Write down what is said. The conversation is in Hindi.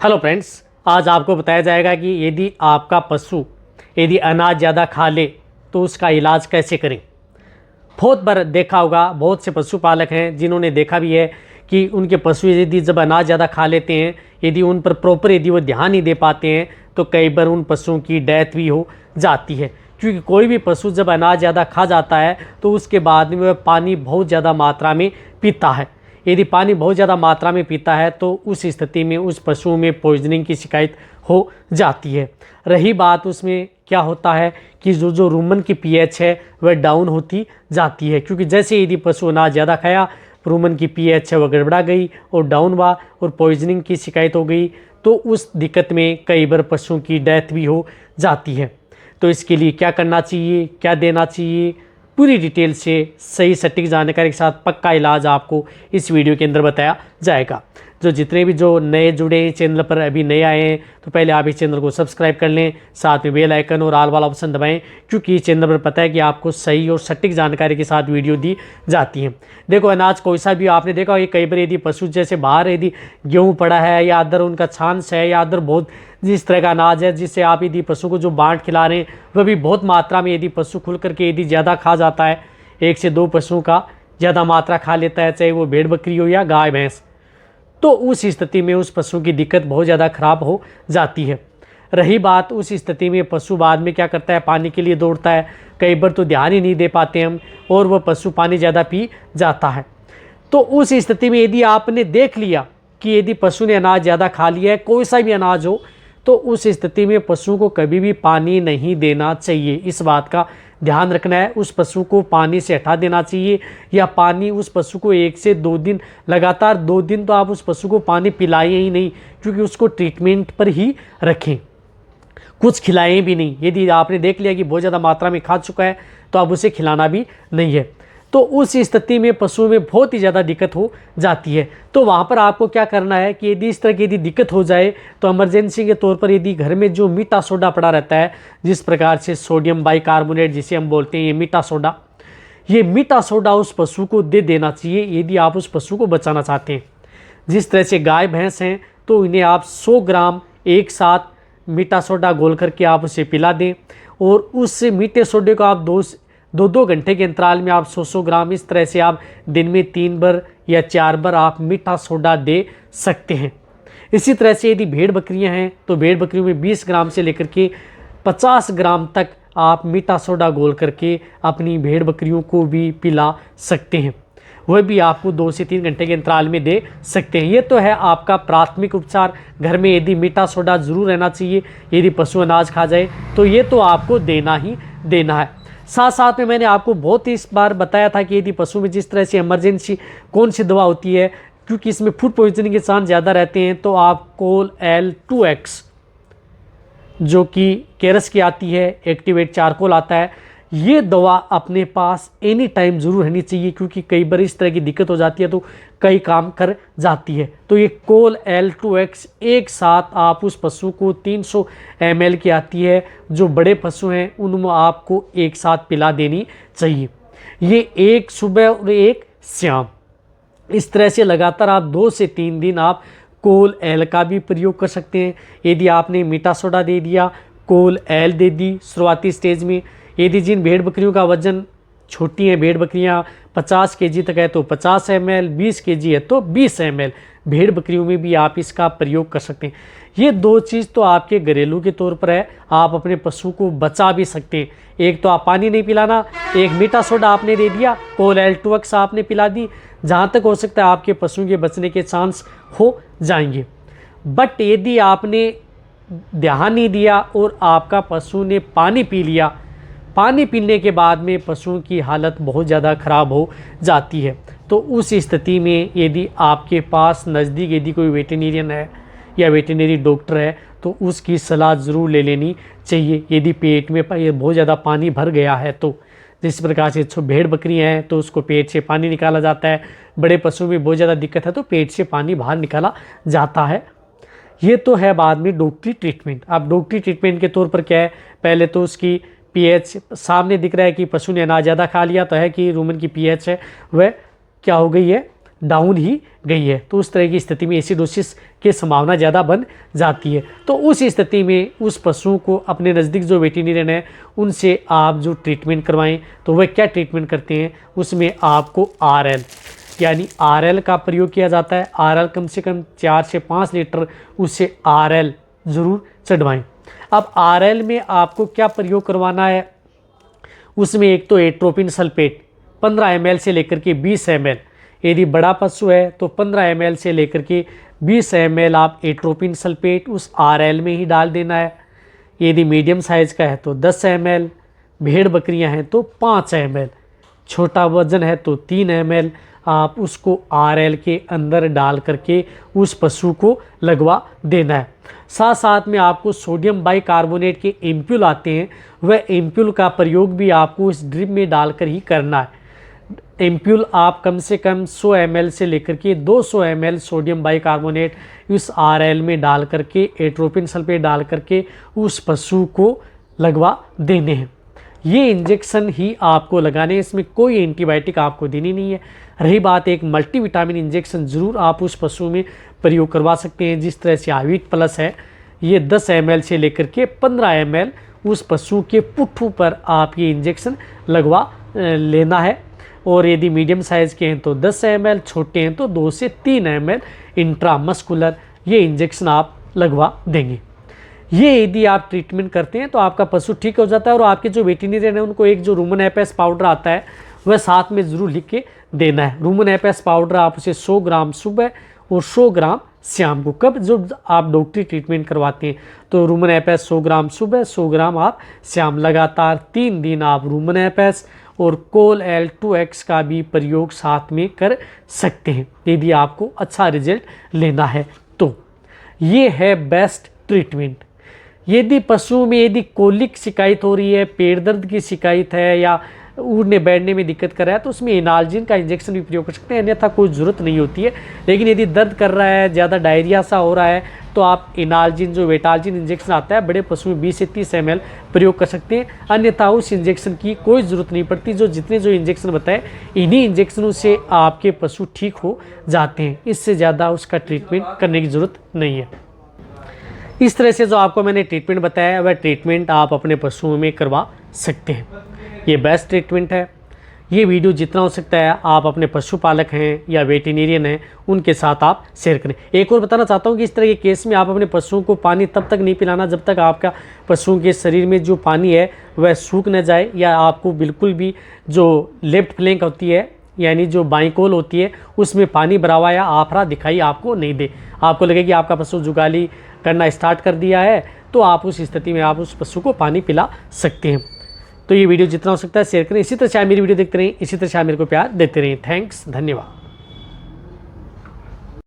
हेलो फ्रेंड्स, आज आपको बताया जाएगा कि यदि आपका पशु यदि अनाज ज़्यादा खा ले तो उसका इलाज कैसे करें। बहुत बार देखा होगा, बहुत से पशुपालक हैं जिन्होंने देखा भी है कि उनके पशु यदि जब अनाज ज़्यादा खा लेते हैं, यदि उन पर प्रॉपर यदि वो ध्यान नहीं दे पाते हैं तो कई बार उन पशुओं की डेथ भी हो जाती है। क्योंकि कोई भी पशु जब अनाज ज़्यादा खा जाता है तो उसके बाद में वह पानी बहुत ज़्यादा मात्रा में पीता है। यदि पानी बहुत ज़्यादा मात्रा में पीता है तो उस स्थिति में उस पशु में पॉइजनिंग की शिकायत हो जाती है। रही बात उसमें क्या होता है कि जो रूमन की पीएच है वह डाउन होती जाती है, क्योंकि जैसे यदि पशु अनाज ज़्यादा खाया, रूमन की पीएच है वह गड़बड़ा गई और डाउन हुआ और पॉइजनिंग की शिकायत हो गई, तो उस दिक्कत में कई बार पशुओं की डेथ भी हो जाती है। तो इसके लिए क्या करना चाहिए, क्या देना चाहिए, पूरी डिटेल से सही सटीक जानकारी के साथ पक्का इलाज आपको इस वीडियो के अंदर बताया जाएगा। जो जितने भी जो नए जुड़े हैं चैनल पर, अभी नए आए हैं, तो पहले आप इस चैनल को सब्सक्राइब कर लें, साथ में बेल आइकन और ऑल वाला ऑप्शन दबाएं, क्योंकि इस चैनल पर पता है कि आपको सही और सटीक जानकारी के साथ वीडियो दी जाती है। देखो, अनाज कोई सा भी आपने देखा ये कई बार यदि पशु जैसे बाहर यदि गेहूँ पड़ा है या अदर उनका छांस है या अदर बहुत जिस तरह का अनाज है जिससे आप यदि पशु को जो बांट खिला रहे हैं वह भी बहुत मात्रा में यदि पशु खुल करके यदि ज़्यादा खा जाता है, 1 से 2 पशुओं का ज़्यादा मात्रा खा लेता है, चाहे वो भेड़ बकरी हो या गाय भैंस, तो उस स्थिति में उस पशु की दिक्कत बहुत ज़्यादा खराब हो जाती है। रही बात उस स्थिति में पशु बाद में क्या करता है, पानी के लिए दौड़ता है, कई बार तो ध्यान ही नहीं दे पाते हम और वह पशु पानी ज़्यादा पी जाता है। तो उस स्थिति में यदि आपने देख लिया कि यदि पशु ने अनाज ज़्यादा खा लिया है, कोई सा भी अनाज हो, तो उस स्थिति में पशु को कभी भी पानी नहीं देना चाहिए। इस बात का ध्यान रखना है। उस पशु को पानी से हटा देना चाहिए या पानी उस पशु को 1 से 2 दिन लगातार 2 दिन तो आप उस पशु को पानी पिलाएं ही नहीं, क्योंकि उसको ट्रीटमेंट पर ही रखें, कुछ खिलाएं भी नहीं। यदि आपने देख लिया कि बहुत ज़्यादा मात्रा में खा चुका है तो आप उसे खिलाना भी नहीं है। तो उस स्थिति में पशु में बहुत ही ज़्यादा दिक्कत हो जाती है। तो वहाँ पर आपको क्या करना है कि यदि इस तरह की यदि दिक्कत हो जाए तो इमरजेंसी के तौर पर यदि घर में जो मीठा सोडा पड़ा रहता है, जिस प्रकार से सोडियम बाइकार्बोनेट जिसे हम बोलते हैं, ये मीठा सोडा उस पशु को दे देना चाहिए यदि आप उस पशु को बचाना चाहते हैं। जिस तरह से गाय भैंस हैं तो इन्हें आप 100 ग्राम एक साथ मीठा सोडा घोल करके आप उसे पिला दें और उस मीठे सोडे को आप 2 घंटे के अंतराल में आप 100 ग्राम इस तरह से आप दिन में 3 बार या 4 बार आप मीठा सोडा दे सकते हैं। इसी तरह से यदि भेड़ बकरियां हैं तो भेड़ बकरियों में 20 ग्राम से लेकर के 50 ग्राम तक आप मीठा सोडा घोल करके अपनी भेड़ बकरियों को भी पिला सकते हैं। वह भी आपको 2 से 3 घंटे के अंतराल में दे सकते हैं। ये तो है आपका प्राथमिक उपचार। घर में यदि मीठा सोडा ज़रूर रहना चाहिए, यदि पशु अनाज खा जाए तो ये तो आपको देना ही देना है। साथ साथ में मैंने आपको बहुत ही इस बार बताया था कि यदि पशु में जिस तरह से इमरजेंसी कौन सी दवा होती है, क्योंकि इसमें फूड पॉइजनिंग के चांस ज़्यादा रहते हैं, तो आप COL-L2X जो कि केरस की आती है, एक्टिवेट चारकोल आता है, ये दवा अपने पास एनी टाइम ज़रूर रहनी चाहिए, क्योंकि कई बार इस तरह की दिक्कत हो जाती है तो कई काम कर जाती है। तो ये COL-L2X एक साथ आप उस पशु को 300 ml की आती है, जो बड़े पशु हैं उनमें आपको एक साथ पिला देनी चाहिए। ये एक सुबह और एक शाम, इस तरह से लगातार आप 2 से 3 दिन आप COL-L का भी प्रयोग कर सकते हैं। यदि आपने मीठा सोडा दे दिया, COL-L दे दी शुरुआती स्टेज में। यदि जिन भेड़ बकरियों का वजन छोटी है, भेड़ बकरियां 50 kg तक है तो 50 ml, 20 kg है तो 20 ml भेड़ बकरियों में भी आप इसका प्रयोग कर सकते हैं। ये 2 चीज़ तो आपके घरेलू के तौर पर है, आप अपने पशु को बचा भी सकते हैं। एक तो आप पानी नहीं पिलाना, एक मीठा सोडा आपने दे दिया, COL-L2X आपने पिला दी, जहाँ तक हो सकता है आपके पशु के बचने के चांस हो जाएंगे। बट यदि आपने ध्यान नहीं दिया और आपका पशु ने पानी पी लिया, पानी पीने के बाद में पशुओं की हालत बहुत ज़्यादा ख़राब हो जाती है, तो उस स्थिति में यदि आपके पास नज़दीक यदि कोई वेटेरिनियन है या वेटेरिनरी डॉक्टर है तो उसकी सलाह ज़रूर ले लेनी चाहिए। यदि पेट में बहुत ज़्यादा पानी भर गया है तो जिस प्रकार से भेड़ बकरियां हैं तो उसको पेट से पानी निकाला जाता है, बड़े पशु में बहुत ज़्यादा दिक्कत है तो पेट से पानी बाहर निकाला जाता है। ये तो है बाद में डॉक्टरी ट्रीटमेंट। अब डॉक्टरी ट्रीटमेंट के तौर पर क्या है, पहले तो उसकी पीएच सामने दिख रहा है कि पशु ने अनाज ज़्यादा खा लिया तो है कि रूमन की पीएच है वह क्या हो गई है, डाउन ही गई है। तो उस तरह की स्थिति में एसिडोसिस की संभावना ज़्यादा बन जाती है। तो उस स्थिति में उस पशु को अपने नज़दीक जो वेटरिनरियन है उनसे आप जो ट्रीटमेंट करवाएं, तो वह क्या ट्रीटमेंट करते हैं, उसमें आपको RL यानी RL का प्रयोग किया जाता है। RL कम से कम 4 से 5 लीटर उससे RL ज़रूर चढ़वाएं। अब RL में आपको क्या प्रयोग करवाना है, उसमें एक तो एट्रोपिन सल्फेट 15 ml से लेकर के 20 ml, यदि बड़ा पशु है तो 15 ml से लेकर के 20 ml आप एट्रोपिन सल्फेट उस RL में ही डाल देना है। यदि मीडियम साइज़ का है तो 10 ml, भेड़ बकरियां हैं तो 5 ml, छोटा वजन है तो 3 ml आप उसको RL के अंदर डाल करके उस पशु को लगवा देना है। साथ साथ में आपको सोडियम बाइकार्बोनेट के एम्प्यूल आते हैं, वह एम्प्यूल का प्रयोग भी आपको इस ड्रिप में डालकर ही करना है। एम्प्यूल आप कम से कम 100 ml से लेकर के 200 ml सोडियम बाइकार्बोनेट इस RL में डाल करके एट्रोपिन सल्फेट डाल करके उस पशु को लगवा देने हैं। ये इंजेक्शन ही आपको लगाने हैं, इसमें कोई एंटीबायोटिक आपको देनी नहीं है। रही बात एक मल्टीविटामिन इंजेक्शन ज़रूर आप उस पशु में प्रयोग करवा सकते हैं। जिस तरह से आविट प्लस है, ये 10 ml से लेकर के 15 ml उस पशु के पुट्ठू पर आप ये इंजेक्शन लगवा लेना है। और यदि मीडियम साइज़ के हैं तो 10 ml, छोटे हैं तो 2 से 3 ml इंट्रामस्कुलर ये इंजेक्शन आप लगवा देंगे। ये यदि आप ट्रीटमेंट करते हैं तो आपका पशु ठीक हो जाता है। और आपके जो वेटरिनरियन है उनको एक जो रूमन एपेस पाउडर आता है वह साथ में ज़रूर लिख के देना है। रूमन एपेस पाउडर आप उसे 100 ग्राम सुबह और 100 ग्राम शाम को, कब जो आप डॉक्टरी ट्रीटमेंट करवाते हैं तो रूमन एपेस 100 ग्राम सुबह, 100 ग्राम आप शाम, लगातार 3 दिन आप रूमन एपेस और कोल L2X का भी प्रयोग साथ में कर सकते हैं यदि आपको अच्छा रिजल्ट लेना है तो। ये है बेस्ट ट्रीटमेंट। यदि पशु में यदि कोलिक शिकायत हो रही है, पेट दर्द की शिकायत है या उड़ने बैठने में दिक्कत कर रहा है तो उसमें एनाल्जिन का इंजेक्शन भी प्रयोग कर सकते हैं, अन्यथा कोई ज़रूरत नहीं होती है। लेकिन यदि दर्द कर रहा है, ज़्यादा डायरिया सा हो रहा है तो आप एनाल्जिन जो वेटाल्जिन इंजेक्शन आता है बड़े पशु में 20 से 30 ml प्रयोग कर सकते हैं, अन्यथा उस इंजेक्शन की कोई ज़रूरत नहीं पड़ती। जितने जो इंजेक्शन बताए इन्हीं इंजेक्शनों से आपके पशु ठीक हो जाते हैं, इससे ज़्यादा उसका ट्रीटमेंट करने की ज़रूरत नहीं है। इस तरह से जो आपको मैंने ट्रीटमेंट बताया वह ट्रीटमेंट आप अपने पशुओं में करवा सकते हैं। ये बेस्ट ट्रीटमेंट है। ये वीडियो जितना हो सकता है आप अपने पशुपालक हैं या वेटरिनरियन हैं उनके साथ आप शेयर करें। एक और बताना चाहता हूँ कि इस तरह के केस में आप अपने पशुओं को पानी तब तक नहीं पिलाना जब तक आपका पशुओं के शरीर में जो पानी है वह सूख न जाए, या आपको बिल्कुल भी जो लेफ्ट फ्लैंक होती है यानी जो बाईं कोल होती है उसमें पानी भरा हुआ या आफरा दिखाई आपको नहीं दे। आपको लगे कि आपका पशु जुगाली करना स्टार्ट कर दिया है तो आप उस स्थिति में आप उस पशु को पानी पिला सकते हैं। तो ये वीडियो जितना हो सकता है शेयर करें। इसी तरह से आप मेरी वीडियो देखते रहें, इसी तरह से आप मेरे को प्यार देते रहें। थैंक्स, धन्यवाद।